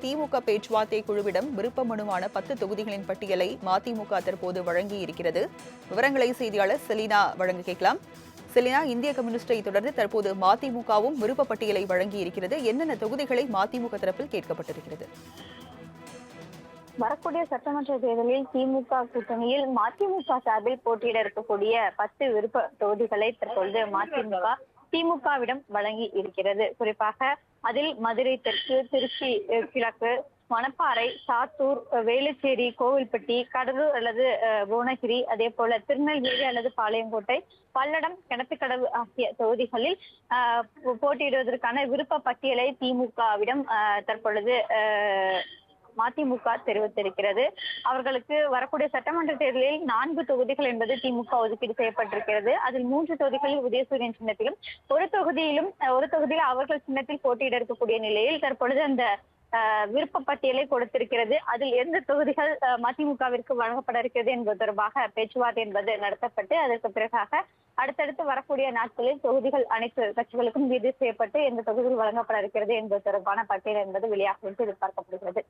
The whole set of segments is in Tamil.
திமுக பேச்சுவார்த்தை குழுவிடம் விருப்ப மனுவான 10 தொகுதிகளின் பட்டியலை மதிமுக தற்போது வழங்கியிருக்கிறது. விவரங்களை செய்தியாளர் செலினா வழங்க கேட்கலாம். செலினா, இந்திய கம்யூனிஸ்டை தொடர்ந்து தற்போது மதிமுகவும் விருப்ப பட்டியலை வழங்கியிருக்கிறது. என்னென்ன தொகுதிகளை மதிமுக தரப்பில் கேட்கப்பட்டிருக்கிறது? வரக்கூடிய சட்டமன்ற தேர்தலில் திமுக கூட்டணியில் மதிமுக சார்பில் போட்டியிட இருக்கக்கூடிய 10 விருப்ப தொகுதிகளை தற்பொழுது மதிமுக திமுகவிடம் வழங்கி இருக்கிறது. குறிப்பாக அதில் மதுரை தெற்கு, திருச்சி கிழக்கு, மணப்பாறை, சாத்தூர், வேலுச்சேரி, கோவில்பட்டி, கடலூர் அல்லது புவனகிரி, அதே போல திருநெல்வேலி அல்லது பாளையங்கோட்டை, பல்லடம், கிணத்துக்கடவு ஆகிய தொகுதிகளில் போட்டியிடுவதற்கான விருப்ப பட்டியலை திமுகவிடம் தற்பொழுது மதிமுக தெரிவித்திருக்கிறது. அவர்களுக்கு வரக்கூடிய சட்டமன்ற தேர்தலில் 4 தொகுதிகள் என்பது திமுக ஒதுக்கீடு செய்யப்பட்டிருக்கிறது. அதில் 3 தொகுதிகளில் உதயசூரியன் சின்னத்திலும் ஒரு தொகுதியில் அவர்கள் சின்னத்தில் போட்டியிட இருக்கக்கூடிய நிலையில் தற்பொழுது அந்த விருப்ப பட்டியலை கொடுத்திருக்கிறது. அதில் எந்த தொகுதிகள் மதிமுகவிற்கு வழங்கப்பட இருக்கிறது என்பது தொடர்பாக பேச்சுவார்த்தை என்பது நடத்தப்பட்டு அதற்கு பிறகாக அடுத்தடுத்து வரக்கூடிய நாட்களில் தொகுதிகள் அனைத்து கட்சிகளுக்கும் விருது செய்யப்பட்டு எந்த தொகுதிகள் வழங்கப்பட இருக்கிறது என்பது தொடர்பான பட்டியல் என்பது வெளியாகும் என்று எதிர்பார்க்கப்படுகிறது.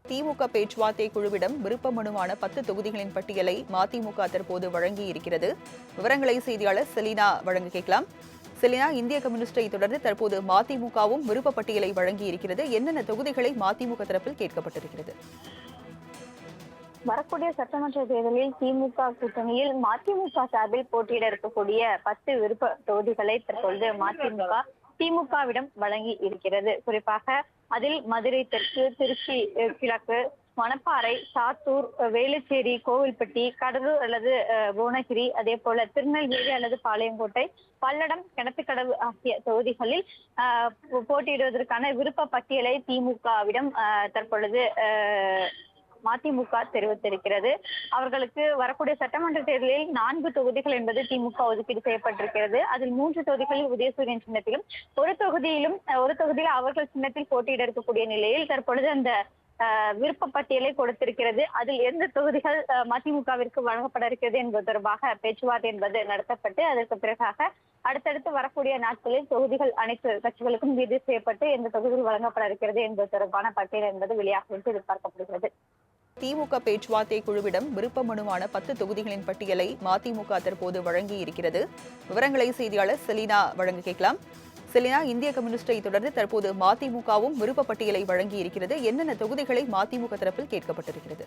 திமுக பேச்சுவார்த்தை குழுவிடம் விருப்ப மனுவான 10 தொகுதிகளின் பட்டியலை மதிமுக தற்போது வழங்கியிருக்கிறது. விவரங்களை செய்தியாளர் செலினா வழங்க கேட்கலாம். செலினா, இந்திய கம்யூனிஸ்டை தொடர்ந்து தற்போது மதிமுகவும் விருப்ப பட்டியலை வழங்கியிருக்கிறது. என்னென்ன தொகுதிகளை மதிமுக தரப்பில் கேட்கப்பட்டிருக்கிறது? வரக்கூடிய சட்டமன்ற தேர்தலில் திமுக கூட்டணியில் மதிமுக சார்பில் போட்டியிட இருக்கக்கூடிய 10 விருப்ப தொகுதிகளை தற்பொழுது மதிமுக திமுகவிடம் வழங்கி இருக்கிறது. குறிப்பாக அதில் மதுரை தெற்கு, திருச்சி கிழக்கு, மணப்பாறை, சாத்தூர், வேலுச்சேரி, கோவில்பட்டி, கடலூர் அல்லது புவனகிரி, அதே போல திருநெல்வேலி அல்லது பாளையங்கோட்டை, பல்லடம், கிணத்துக்கடவு ஆகிய தொகுதிகளில் போட்டியிடுவதற்கான விருப்ப பட்டியலை திமுகவிடம் தற்பொழுது மதிமுக தெரிவித்திருக்கிறது. அவர்களுக்கு வரக்கூடிய சட்டமன்ற தேர்தலில் 4 தொகுதிகள் என்பது திமுக ஒதுக்கீடு செய்யப்பட்டிருக்கிறது. அதில் 3 தொகுதிகளில் உதயசூரியன் சின்னத்திலும் ஒரு தொகுதியில் அவர்கள் சின்னத்தில் போட்டியிட இருக்கக்கூடிய நிலையில் தற்பொழுது அந்த விருப்ப பட்டியலை கொடுத்திருக்கிறது. அதில் எந்த தொகுதிகள் மதிமுகவிற்கு வழங்கப்பட இருக்கிறது என்பது தொடர்பாக பேச்சுவார்த்தை என்பது நடத்தப்பட்டு அதற்கு பிறகாக அடுத்தடுத்து வரக்கூடிய நாட்களில் தொகுதிகள் அனைத்து கட்சிகளுக்கும் விருது செய்யப்பட்டு எந்த தொகுதிகள் வழங்கப்பட இருக்கிறது என்பது தொடர்பான பட்டியல் என்பது வெளியாகும் என்று எதிர்பார்க்கப்படுகிறது. திமுக பேச்சுவார்த்தை குழுவிடம் விருப்ப மனுவான 10 தொகுதிகளின் பட்டியலை மதிமுக தற்போது வழங்கியிருக்கிறது. விவரங்களை செய்தியாளர் செலினா வழங்க கேட்கலாம். செலினா, இந்திய கம்யூனிஸ்டை தொடர்ந்து தற்போது மதிமுகவும் விருப்ப பட்டியலை வழங்கியிருக்கிறது. என்னென்ன தொகுதிகளை மதிமுக தரப்பில் கேட்கப்பட்டிருக்கிறது?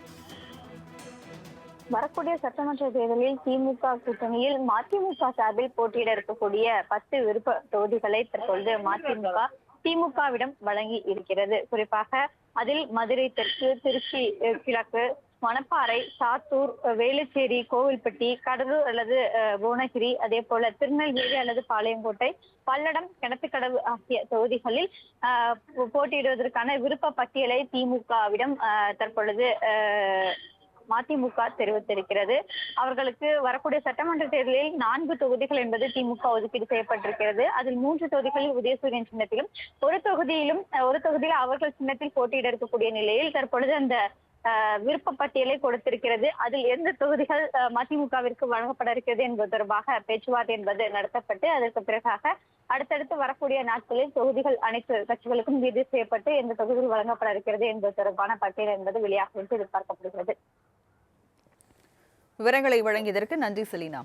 வரக்கூடிய சட்டமன்ற தேர்தலில் திமுக கூட்டணியில் மதிமுக சார்பில் போட்டியிட இருக்கக்கூடிய 10 விருப்ப தொகுதிகளை தற்பொழுது மதிமுக திமுகவிடம் வழங்கி இருக்கிறது. குறிப்பாக அதில் மதுரை தெற்கு, திருச்சி கிழக்கு, மணப்பாறை, சாத்தூர், வேலுச்சேரி, கோவில்பட்டி, கடலூர் அல்லது புவனகிரி, அதே போல திருநெல்வேலி அல்லது பாளையங்கோட்டை, பல்லடம், கிணத்துக்கடவு ஆகிய தொகுதிகளில் போட்டியிடுவதற்கான விருப்ப பட்டியலை திமுகவிடம் தற்பொழுது மதிமுக தெரிவித்திருக்கிறது. அவர்களுக்கு வரக்கூடிய சட்டமன்ற தேர்தலில் 4 தொகுதிகள் என்பது திமுக ஒதுக்கீடு செய்யப்பட்டிருக்கிறது. அதில் 3 தொகுதிகளில் உதயசூரியன் சின்னத்திலும் ஒரு தொகுதியில் அவர்கள் சின்னத்தில் போட்டியிட இருக்கக்கூடிய நிலையில் தற்பொழுது அந்த விருப்ப பட்டியலை கொடுத்திருக்கிறது. அதில் எந்த தொகுதிகள் மதிமுகவிற்கு வழங்கப்பட இருக்கிறது என்பது தொடர்பாக பேச்சுவார்த்தை என்பது நடத்தப்பட்டு அதற்கு பிறகாக அடுத்தடுத்து வரக்கூடிய நாட்களில் தொகுதிகள் அனைத்து கட்சிகளுக்கும் விருது செய்யப்பட்டு எந்த தொகுதிகள் வழங்கப்பட இருக்கிறது என்பது தொடர்பான பட்டியல் என்பது வெளியாகும் என்று எதிர்பார்க்கப்படுகிறது. விவரங்களை வழங்கியதற்கு நன்றி செலினா.